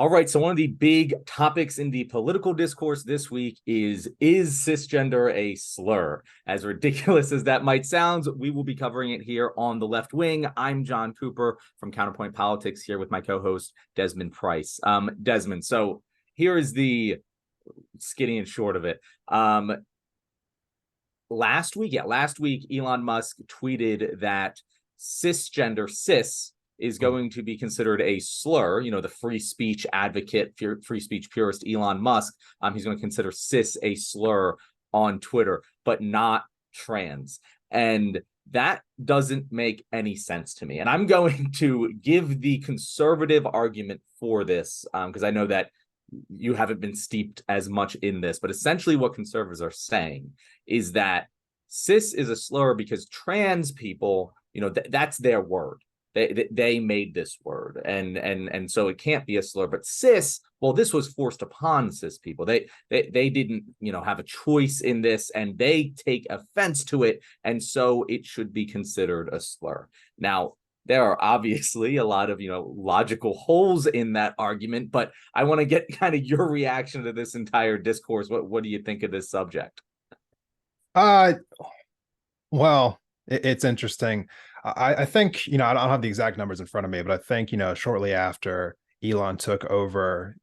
All right, so one of the big topics in the political discourse this week is cisgender a slur? As ridiculous as that might sound, we will be covering it here on The Left Wing. I'm John Cooper from Counterpoint Politics here with my co-host, Desmond Price. Desmond, so here is the skinny and short of it. Last week, Elon Musk tweeted that cisgender, cis, is going to be considered a slur. You know, the free speech advocate, free speech purist Elon Musk, he's going to consider cis a slur on Twitter, but not trans. And that doesn't make any sense to me. And I'm going to give the conservative argument for this, because I know that you haven't been steeped as much in this, but essentially what conservatives are saying is that cis is a slur because trans people, you know, that's their word. They made this word, and so it can't be a slur. But cis, well, this was forced upon cis people. They didn't, you know, have a choice in this, and they take offense to it, and so it should be considered a slur. Now, there are obviously a lot of, you know, logical holes in that argument, but I want to get kind of your reaction to this entire discourse. What do you think of this subject? Well, it's interesting. I think, you know, I don't have the exact numbers in front of me, but I think, you know, shortly after Elon took over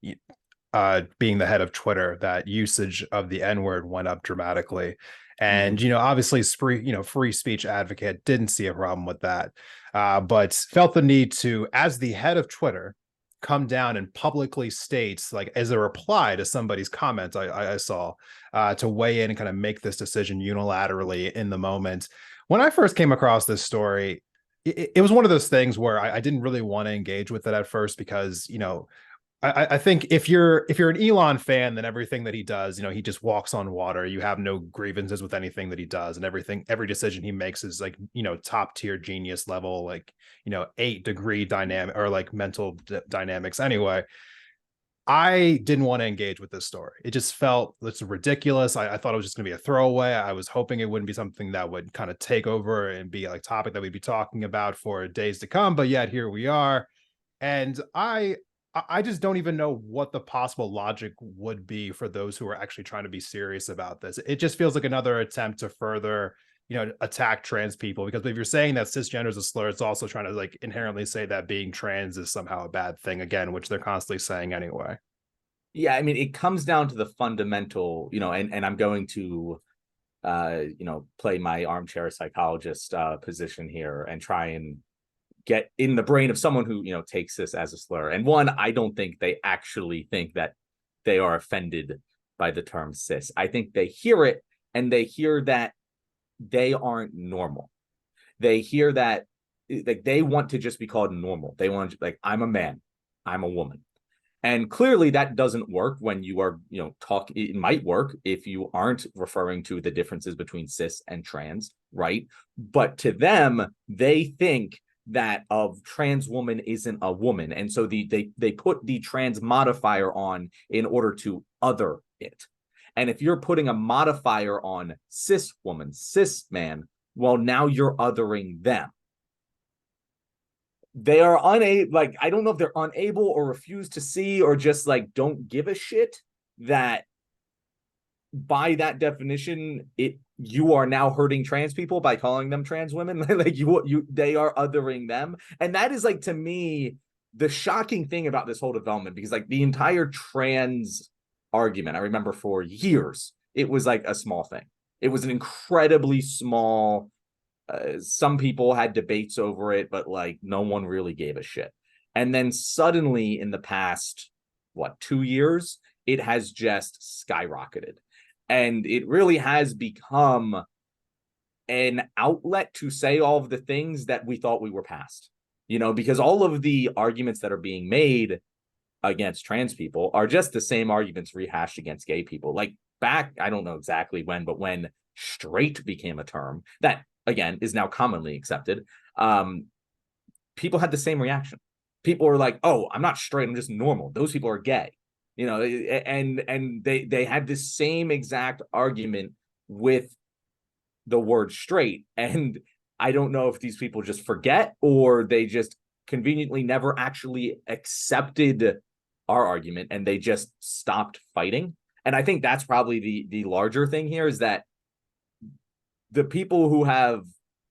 being the head of Twitter, that usage of the N-word went up dramatically. And, you know, obviously, free speech advocate didn't see a problem with that, but felt the need to, as the head of Twitter, come down and publicly states, like as a reply to somebody's comment I saw, to weigh in and kind of make this decision unilaterally in the moment. When I first came across this story, it was one of those things where I didn't really want to engage with it at first because, you know, I think if you're an Elon fan, then everything that he does, you know, he just walks on water. You have no grievances with anything that he does, and every decision he makes is like, you know, top tier genius level, like, you know, 8-degree dynamic or like mental dynamics. Anyway, I didn't want to engage with this story. It just felt it's ridiculous. I thought it was just going to be a throwaway. I was hoping it wouldn't be something that would kind of take over and be like topic that we'd be talking about for days to come. But yet here we are, and I just don't even know what the possible logic would be for those who are actually trying to be serious about this. It just feels like another attempt to further, you know, attack trans people, because if you're saying that cisgender is a slur, it's also trying to like inherently say that being trans is somehow a bad thing again, which they're constantly saying anyway. Yeah, I mean, it comes down to the fundamental, you know, and I'm going to, you know, play my armchair psychologist position here and try and get in the brain of someone who, you know, takes this as a slur. And one, I don't think they actually think that they are offended by the term cis. I think they hear it and they hear that they aren't normal. They hear that, like, they want to just be called normal. They want to, like, I'm a man, I'm a woman. And clearly that doesn't work when you are, you know, it might work if you aren't referring to the differences between cis and trans, right? But to them, they think that a trans woman isn't a woman. And so they put the trans modifier on in order to other it. And if you're putting a modifier on cis woman, cis man, well, now you're othering them. They are unable, like, I don't know if they're unable or refuse to see or just like don't give a shit that by that definition, you are now hurting trans people by calling them trans women. Like they are othering them. And that is, like, to me, the shocking thing about this whole development, because like the entire trans argument, I remember for years, it was like a small thing. It was an incredibly small, some people had debates over it, but like no one really gave a shit. And then suddenly in the past, 2 years, it has just skyrocketed. And it really has become an outlet to say all of the things that we thought we were past, you know, because all of the arguments that are being made against trans people are just the same arguments rehashed against gay people. Like back, I don't know exactly when, but when straight became a term that, again, is now commonly accepted, people had the same reaction. People were like, oh, I'm not straight, I'm just normal. Those people are gay. You know, and they had the same exact argument with the word straight. And I don't know if these people just forget or they just conveniently never actually accepted our argument, and they just stopped fighting. And I think that's probably the larger thing here, is that the people who have,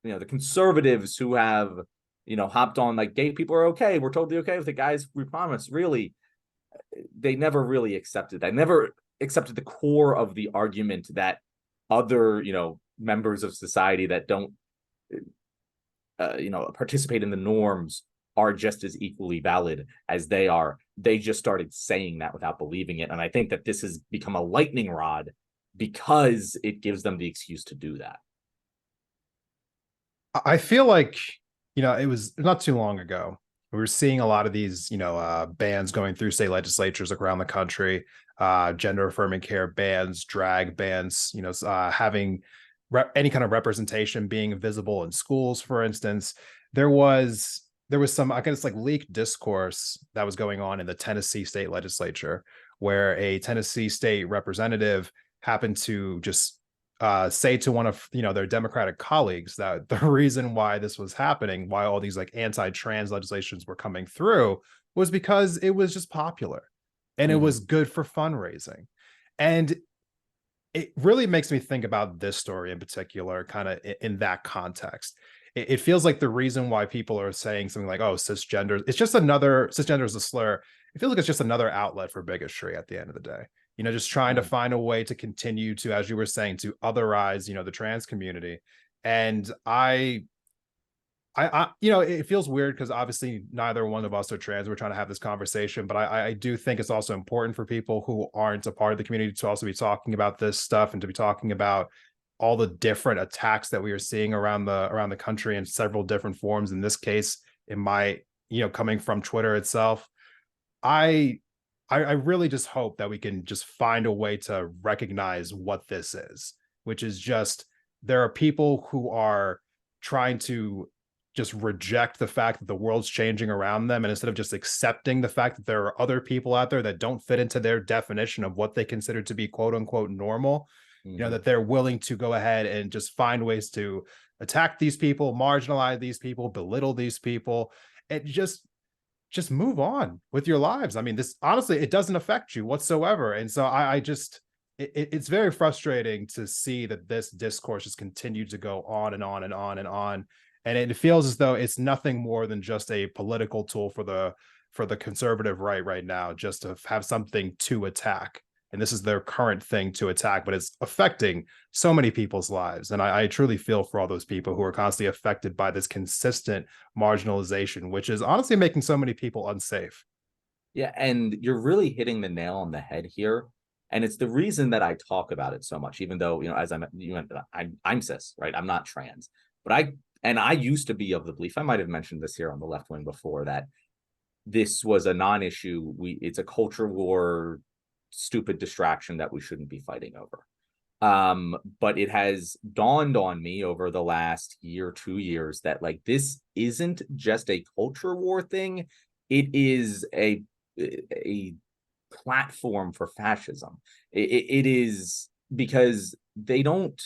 the conservatives who have, hopped on like gay people are okay, we're totally okay with it, guys, we promise, really, they never really accepted that, never accepted the core of the argument that other, members of society that don't, participate in the norms are just as equally valid as they are. They just started saying that without believing it. And I think that this has become a lightning rod because it gives them the excuse to do that. I feel like, it was not too long ago. We were seeing a lot of these, bans going through state legislatures around the country, gender affirming care bans, drag bans, having any kind of representation being visible in schools, for instance. There was some, I guess, like leaked discourse that was going on in the Tennessee state legislature, where a Tennessee state representative happened to just say to one of their Democratic colleagues that the reason why this was happening, why all these like anti-trans legislations were coming through, was because it was just popular and it was good for fundraising. And it really makes me think about this story in particular, kind of in that context. It feels like the reason why people are saying something like, oh, cisgender, cisgender is a slur. It feels like it's just another outlet for bigotry at the end of the day. Just trying to find a way to continue to, as you were saying, to otherize, the trans community. And I it feels weird because obviously neither one of us are trans. We're trying to have this conversation, but I do think it's also important for people who aren't a part of the community to also be talking about this stuff and to be talking about all the different attacks that we are seeing around the country in several different forms. In this case, it might, coming from Twitter itself. I really just hope that we can just find a way to recognize what this is, which is just, there are people who are trying to just reject the fact that the world's changing around them. And instead of just accepting the fact that there are other people out there that don't fit into their definition of what they consider to be quote unquote normal, that they're willing to go ahead and just find ways to attack these people, marginalize these people, belittle these people, and just move on with your lives. I mean, this, honestly, it doesn't affect you whatsoever. And so I just, it's very frustrating to see that this discourse has continued to go on and on and on and on. And it feels as though it's nothing more than just a political tool for the conservative right now, just to have something to attack. And this is their current thing to attack, but it's affecting so many people's lives. And I truly feel for all those people who are constantly affected by this consistent marginalization, which is honestly making so many people unsafe. Yeah, and you're really hitting the nail on the head here. And it's the reason that I talk about it so much, even though, as I'm cis, right? I'm not trans, but I used to be of the belief, I might have mentioned this here on the left wing before, that this was a non-issue. It's a culture war, stupid distraction that we shouldn't be fighting over. But it has dawned on me over the last year, 2 years, that like this isn't just a culture war thing. It is a platform for fascism. It is, because they don't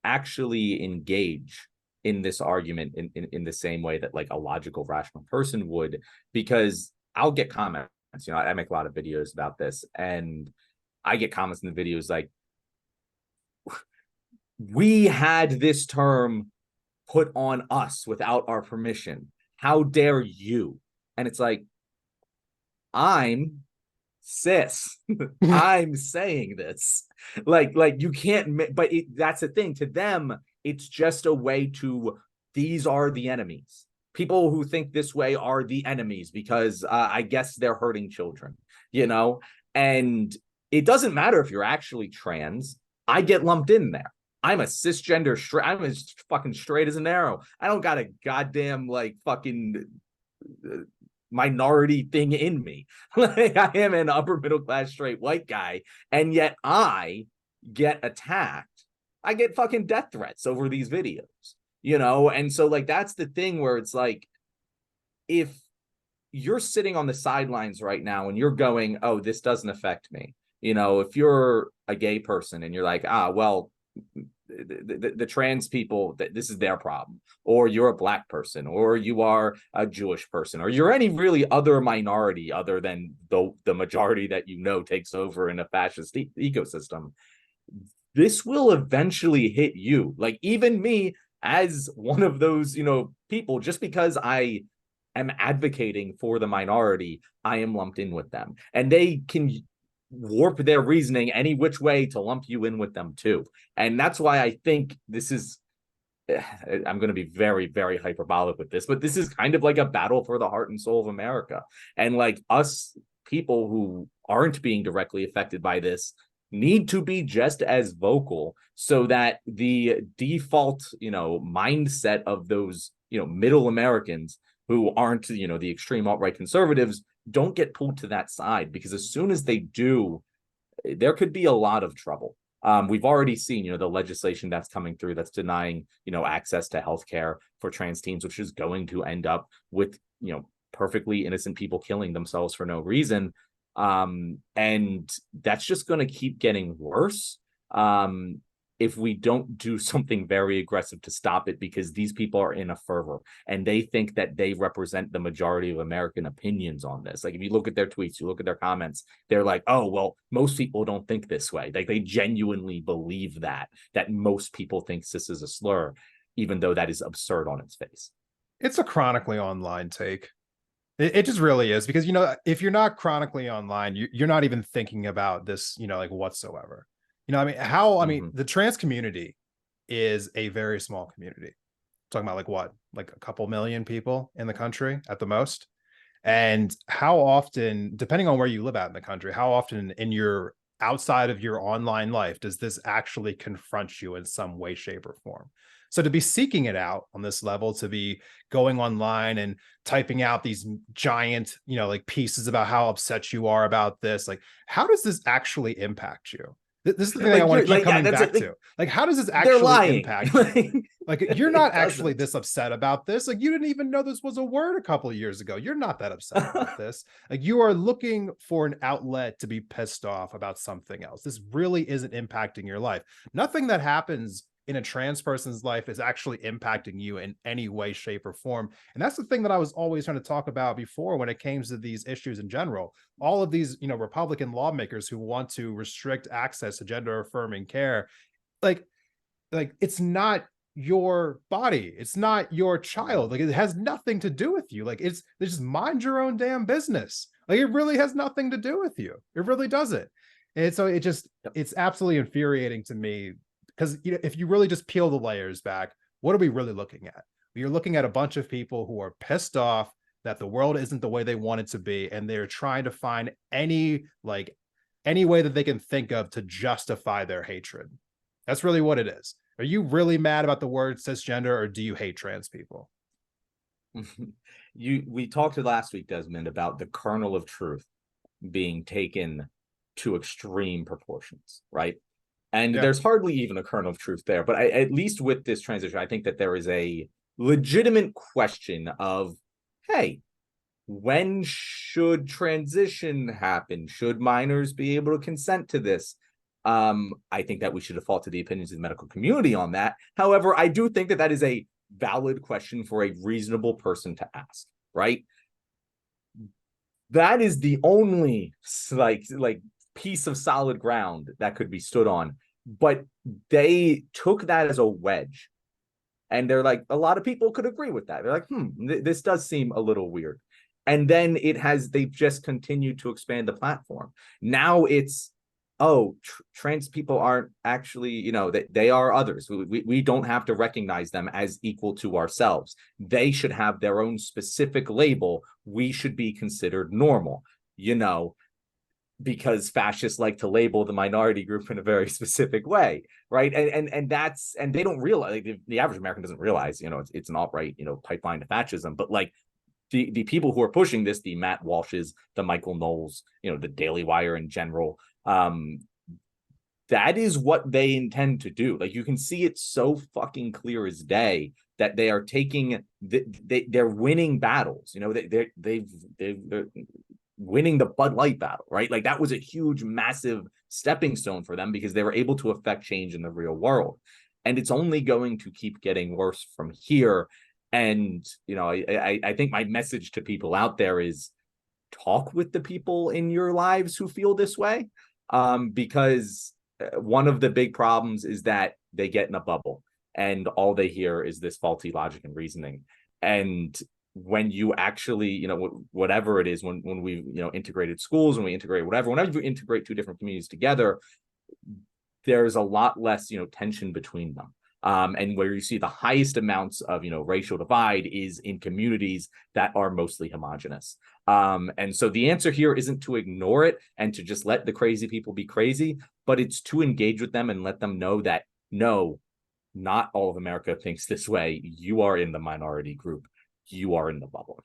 actually engage in this argument in the same way that like a logical, rational person would, because I'll get comments. I make a lot of videos about this, and I get comments in the videos like, we had this term put on us without our permission. How dare you? And it's like, I'm cis. I'm saying this. Like you can't, but that's the thing. To them, it's just a way to, these are the enemies. People who think this way are the enemies because I guess they're hurting children, and it doesn't matter if you're actually trans. I get lumped in there. I'm a cisgender straight. I'm as fucking straight as an arrow. I don't got a goddamn like fucking minority thing in me. Like, I am an upper middle class straight white guy, and yet I get attacked. I get fucking death threats over these videos. And so like that's the thing where it's like, if you're sitting on the sidelines right now and you're going, oh, this doesn't affect me, if you're a gay person and you're like, well, the trans people, that this is their problem, or you're a black person, or you are a Jewish person, or you're any really other minority other than the majority that takes over in a fascist ecosystem, this will eventually hit you. Like, even me, as one of those, people, just because I am advocating for the minority, I am lumped in with them. And they can warp their reasoning any which way to lump you in with them too. And that's why I think this is, I'm going to be very, very hyperbolic with this, but this is kind of like a battle for the heart and soul of America. And like, us people who aren't being directly affected by this need to be just as vocal, so that the default, mindset of those, middle Americans who aren't, the extreme alt-right conservatives, don't get pulled to that side. Because as soon as they do, there could be a lot of trouble. We've already seen, the legislation that's coming through that's denying, access to healthcare for trans teens, which is going to end up with, perfectly innocent people killing themselves for no reason. And that's just going to keep getting worse if we don't do something very aggressive to stop it, because these people are in a fervor and they think that they represent the majority of American opinions on this. Like, if you look at their tweets, you look at their comments, they're like, oh, well, most people don't think this way. Like, they genuinely believe that most people think this is a slur, even though that is absurd on its face. It's a chronically online take. It just really is, because, if you're not chronically online, you're not even thinking about this, like, whatsoever. The trans community is a very small community. Talking about like a couple million people in the country at the most. And how often, depending on where you live out in the country, how often in your outside of your online life does this actually confront you in some way, shape, or form? So to be seeking it out on this level, to be going online and typing out these giant, like, pieces about how upset you are about this, like, how does this actually impact you? This is the thing, like, I want to keep coming back to. Like, how does this actually impact you? Like, you're not actually this upset about this. Like, you didn't even know this was a word a couple of years ago. You're not that upset about this. Like, you are looking for an outlet to be pissed off about something else. This really isn't impacting your life. Nothing that happens in a trans person's life is actually impacting you in any way, shape, or form. And that's the thing that I was always trying to talk about before when it came to these issues in general. All of these, Republican lawmakers who want to restrict access to gender affirming care, like it's not your body, it's not your child. Like, it has nothing to do with you. Like, it's just mind your own damn business. Like, it really has nothing to do with you. It really doesn't. And so it's absolutely infuriating to me. Because, if you really just peel the layers back, what are we really looking at? You're looking at a bunch of people who are pissed off that the world isn't the way they want it to be, and they're trying to find any way that they can think of to justify their hatred. That's really what it is. Are you really mad about the word cisgender, or do you hate trans people? We talked last week, Desmond, about the kernel of truth being taken to extreme proportions, right? And there's hardly even a kernel of truth there. But at least with this transition, I think that there is a legitimate question of, hey, when should transition happen? Should minors be able to consent to this? I think that we should default to the opinions of the medical community on that. However, I do think that that is a valid question for a reasonable person to ask, right? That is the only like piece of solid ground that could be stood on. But they took that as a wedge, and they're like, a lot of people could agree with that. They're like, this does seem a little weird. And then they've just continued to expand the platform. Now it's, trans people aren't actually, they are others. We don't have to recognize them as equal to ourselves. They should have their own specific label. We should be considered normal, because fascists like to label the minority group in a very specific way, right? And they don't realize, like, the average American doesn't realize, it's an alt-right, pipeline to fascism. But like, the people who are pushing this, the Matt Walshes, the Michael Knowles, the Daily Wire in general, that is what they intend to do. Like, you can see it so fucking clear as day that they are taking they're winning battles. They're winning the Bud Light battle, right? Like, that was a huge, massive stepping stone for them, because they were able to affect change in the real world. and it's only going to keep getting worse from here. And I think my message to people out there is talk with the people in your lives who feel this way, because one of the big problems is that they get in a bubble and all they hear is this faulty logic and reasoning. And when you actually, whatever it is, when we, integrated schools, when we integrate whatever, whenever you integrate two different communities together, there's a lot less, tension between them. And where you see the highest amounts of, racial divide is in communities that are mostly homogenous. And so the answer here isn't to ignore it and to just let the crazy people be crazy, but it's to engage with them and let them know that, no, not all of America thinks this way. You are in the minority group. You are in the bubble.